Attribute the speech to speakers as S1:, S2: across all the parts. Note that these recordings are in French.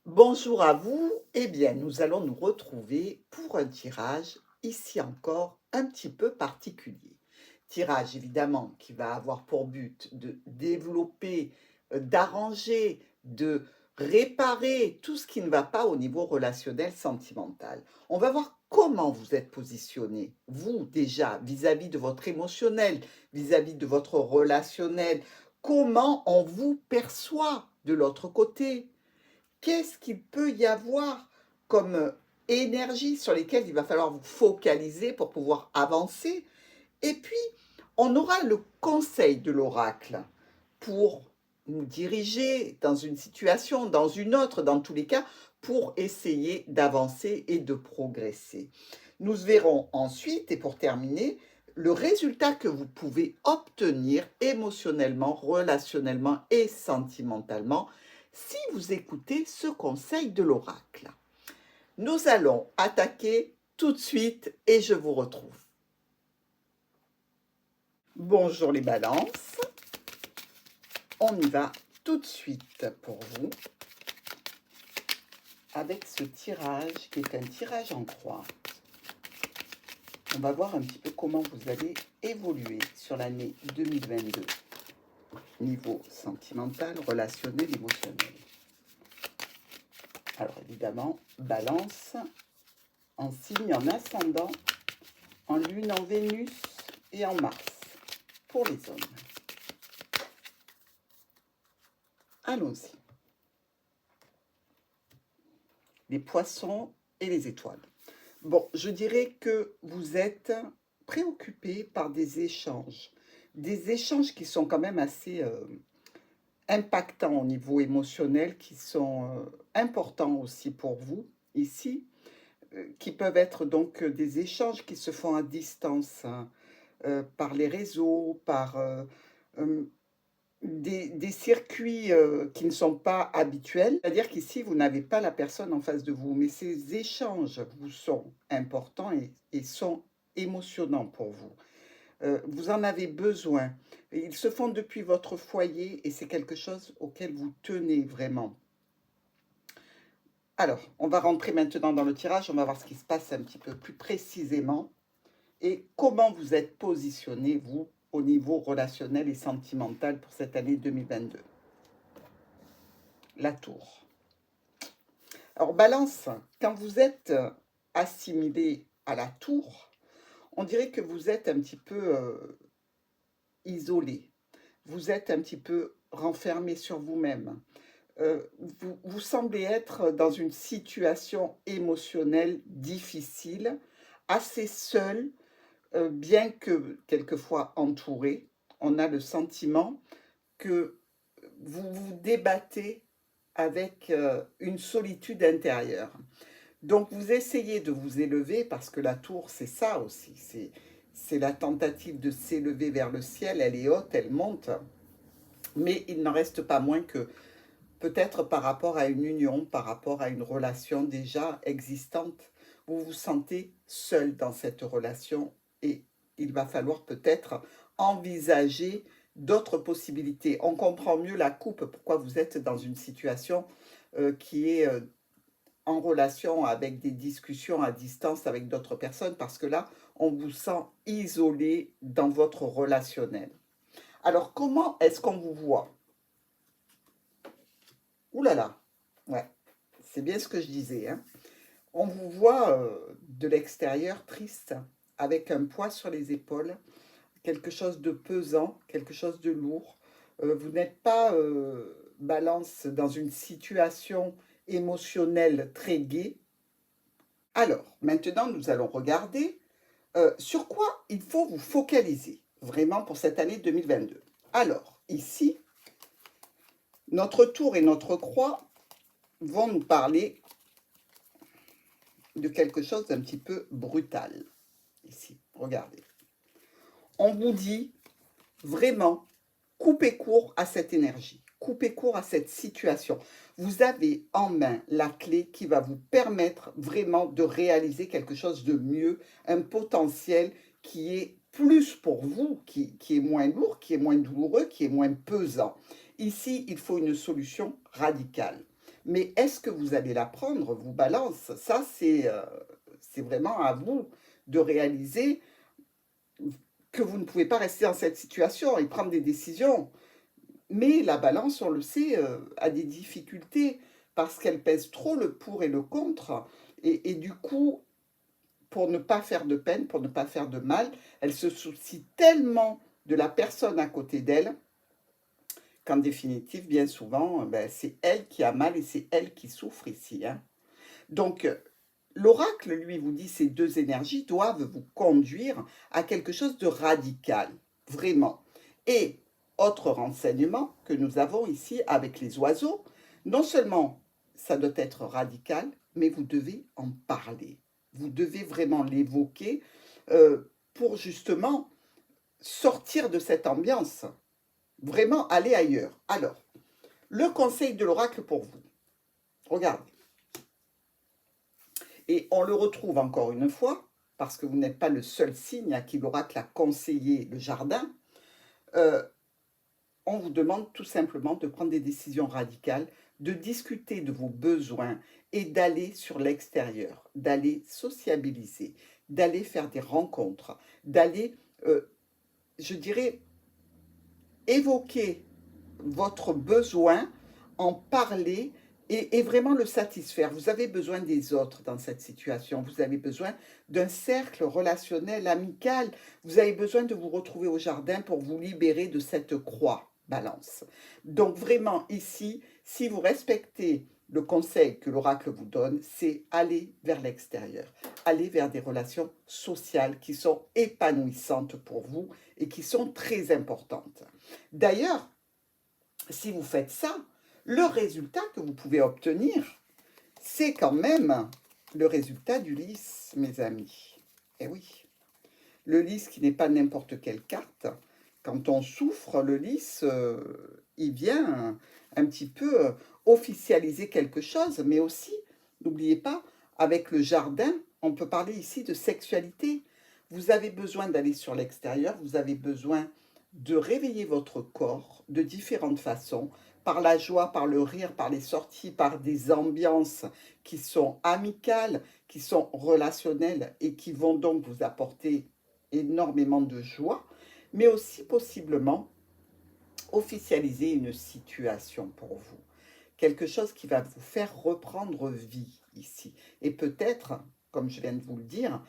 S1: Bonjour à vous. Eh bien, nous allons nous retrouver pour un tirage, ici encore, un petit peu particulier. Tirage, évidemment, qui va avoir pour but de développer, d'arranger, de réparer tout ce qui ne va pas au niveau relationnel, sentimental. On va voir comment vous êtes positionné, vous, déjà, vis-à-vis de votre émotionnel, vis-à-vis de votre relationnel, comment on vous perçoit de l'autre côté. Qu'est-ce qu'il peut y avoir comme énergie sur lesquelles il va falloir vous focaliser pour pouvoir avancer? Et puis, on aura le conseil de l'oracle pour nous diriger dans une situation, dans une autre, dans tous les cas, pour essayer d'avancer et de progresser. Nous verrons ensuite, et pour terminer, le résultat que vous pouvez obtenir émotionnellement, relationnellement et sentimentalement si vous écoutez ce conseil de l'oracle. Nous allons attaquer tout de suite et je vous retrouve. Bonjour les balances, on y va tout de suite pour vous avec ce tirage qui est un tirage en croix. On va voir un petit peu comment vous allez évoluer sur l'année 2022, niveau sentimental, relationnel, émotionnel. Alors évidemment, balance en signe en ascendant, en lune, en Vénus et en Mars pour les hommes. Allons-y. Les poissons et les étoiles. Bon, je dirais que vous êtes préoccupé par des échanges qui sont quand même assez impactants au niveau émotionnel, qui sont importants aussi pour vous ici, qui peuvent être donc des échanges qui se font à distance, hein, par les réseaux, par des circuits qui ne sont pas habituels. C'est-à-dire qu'ici, vous n'avez pas la personne en face de vous, mais ces échanges vous sont importants et sont émotionnants pour vous. Vous en avez besoin. Ils se font depuis votre foyer et c'est quelque chose auquel vous tenez vraiment. Alors, on va rentrer maintenant dans le tirage, on va voir ce qui se passe un petit peu plus précisément et comment vous êtes positionné, vous, au niveau relationnel et sentimental pour cette année 2022. La tour. Alors, balance, quand vous êtes assimilé à la tour, on dirait que vous êtes un petit peu isolé. Vous êtes un petit peu renfermé sur vous-même. Vous semblez être dans une situation émotionnelle difficile, assez seul, bien que quelquefois entouré. On a le sentiment que vous vous débattez avec une solitude intérieure. Donc vous essayez de vous élever parce que la tour, c'est ça aussi. C'est la tentative de s'élever vers le ciel. Elle est haute, elle monte. Mais il n'en reste pas moins que peut-être par rapport à une union, par rapport à une relation déjà existante, vous vous sentez seul dans cette relation et il va falloir peut-être envisager d'autres possibilités. On comprend mieux la coupe, pourquoi vous êtes dans une situation qui est en relation avec des discussions à distance avec d'autres personnes, parce que là, on vous sent isolé dans votre relationnel. Alors, comment est-ce qu'on vous voit? Ouh là là, ouais, c'est bien ce que je disais, hein. On vous voit de l'extérieur triste, avec un poids sur les épaules, quelque chose de pesant, quelque chose de lourd. Vous n'êtes pas, balance, dans une situation émotionnelle très gaie. Alors, maintenant, nous allons regarder sur quoi il faut vous focaliser, vraiment pour cette année 2022. Alors, ici, notre tour et notre croix vont nous parler de quelque chose d'un petit peu brutal. Ici, regardez. on vous dit vraiment, coupez court à cette énergie, coupez court à cette situation. Vous avez en main la clé qui va vous permettre vraiment de réaliser quelque chose de mieux, un potentiel qui est plus pour vous, qui est moins lourd, qui est moins douloureux, qui est moins pesant. Ici, il faut une solution radicale. Mais est-ce que vous allez la prendre, vous balance? Ça, c'est vraiment à vous de réaliser que vous ne pouvez pas rester dans cette situation et prendre des décisions. Mais la balance, on le sait, a des difficultés parce qu'elle pèse trop le pour et le contre. Et du coup, pour ne pas faire de peine, pour ne pas faire de mal, elle se soucie tellement de la personne à côté d'elle qu'en définitive, bien souvent, ben, c'est elle qui a mal et c'est elle qui souffre ici, hein. Donc, l'oracle, lui, vous dit ces deux énergies doivent vous conduire à quelque chose de radical, vraiment. Et autre renseignement que nous avons ici avec les oiseaux, non seulement ça doit être radical, mais vous devez en parler. Vous devez vraiment l'évoquer pour justement sortir de cette ambiance, vraiment aller ailleurs. Alors, le conseil de l'oracle pour vous, regardez. Et on le retrouve encore une fois, parce que vous n'êtes pas le seul signe à qui l'oracle a conseillé le jardin, euh, on vous demande tout simplement de prendre des décisions radicales, de discuter de vos besoins et d'aller sur l'extérieur, d'aller sociabiliser, d'aller faire des rencontres, d'aller, je dirais, évoquer votre besoin, en parler et vraiment le satisfaire. Vous avez besoin des autres dans cette situation. Vous avez besoin d'un cercle relationnel, amical. Vous avez besoin de vous retrouver au jardin pour vous libérer de cette croix, balance. Donc vraiment ici, si vous respectez le conseil que l'oracle vous donne, c'est aller vers l'extérieur, aller vers des relations sociales qui sont épanouissantes pour vous et qui sont très importantes. D'ailleurs, si vous faites ça, le résultat que vous pouvez obtenir, c'est quand même le résultat du lys, mes amis. Eh oui, le lys qui n'est pas n'importe quelle carte. Quand on souffre, le lys, il vient un petit peu officialiser quelque chose, mais aussi, n'oubliez pas, avec le jardin, on peut parler ici de sexualité. Vous avez besoin d'aller sur l'extérieur, vous avez besoin de réveiller votre corps de différentes façons, par la joie, par le rire, par les sorties, par des ambiances qui sont amicales, qui sont relationnelles et qui vont donc vous apporter énormément de joie, mais aussi possiblement officialiser une situation pour vous. Quelque chose qui va vous faire reprendre vie ici. Et peut-être, comme je viens de vous le dire,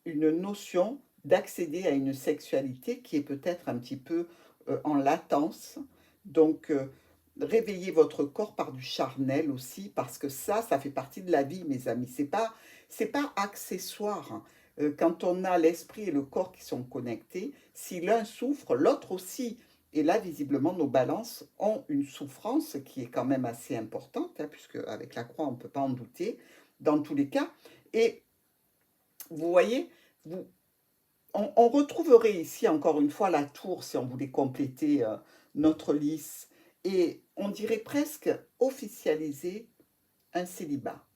S1: une notion d'accéder à une sexualité qui est peut-être un petit peu en latence. Donc, réveillez votre corps par du charnel aussi, parce que ça fait partie de la vie, mes amis. C'est pas accessoire, hein. Quand on a l'esprit et le corps qui sont connectés, si l'un souffre, l'autre aussi. Et là, visiblement, nos balances ont une souffrance qui est quand même assez importante, hein, puisque avec la croix, on ne peut pas en douter, dans tous les cas. Et vous voyez, vous, on retrouverait ici encore une fois la tour, si on voulait compléter notre lys, et on dirait presque officialiser un célibat.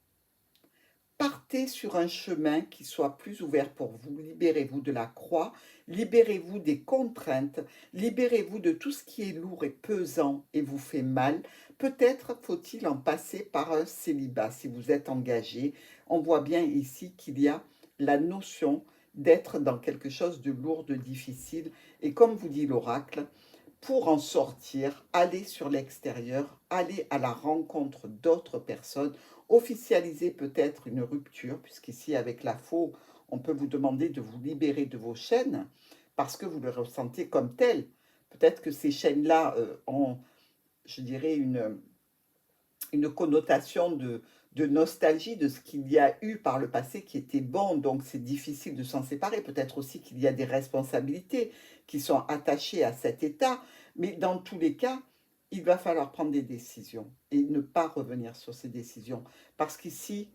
S1: Partez sur un chemin qui soit plus ouvert pour vous. Libérez-vous de la croix, libérez-vous des contraintes, libérez-vous de tout ce qui est lourd et pesant et vous fait mal. Peut-être faut-il en passer par un célibat si vous êtes engagé. On voit bien ici qu'il y a la notion d'être dans quelque chose de lourd, de difficile. Et comme vous dit l'oracle, pour en sortir, aller sur l'extérieur, aller à la rencontre d'autres personnes, officialiser peut-être une rupture, puisqu'ici avec la faux, on peut vous demander de vous libérer de vos chaînes, parce que vous le ressentez comme tel. Peut-être que ces chaînes-là ont, je dirais, une connotation de nostalgie de ce qu'il y a eu par le passé qui était bon, donc c'est difficile de s'en séparer. Peut-être aussi qu'il y a des responsabilités qui sont attachées à cet état, mais dans tous les cas, il va falloir prendre des décisions et ne pas revenir sur ces décisions. Parce qu'ici,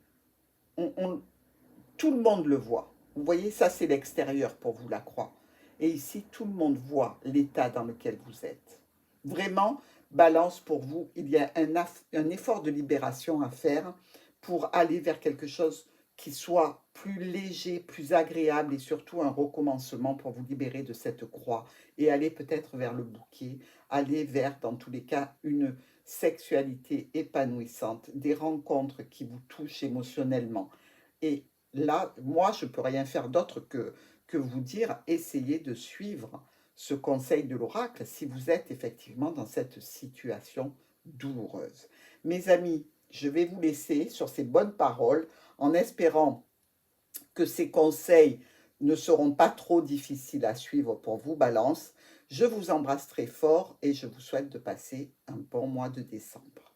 S1: tout le monde le voit. Vous voyez, ça c'est l'extérieur pour vous, la croix. Et ici, tout le monde voit l'état dans lequel vous êtes. Vraiment, Balance, pour vous, il y a un effort de libération à faire pour aller vers quelque chose qui soit plus léger, plus agréable et surtout un recommencement pour vous libérer de cette croix et aller peut-être vers le bouquet, aller vers, dans tous les cas, une sexualité épanouissante, des rencontres qui vous touchent émotionnellement. Et là, moi, je ne peux rien faire d'autre que vous dire, essayez de suivre ce conseil de l'oracle si vous êtes effectivement dans cette situation douloureuse. Mes amis, je vais vous laisser sur ces bonnes paroles en espérant que ces conseils ne seront pas trop difficiles à suivre pour vous, Balance. Je vous embrasse très fort et je vous souhaite de passer un bon mois de décembre.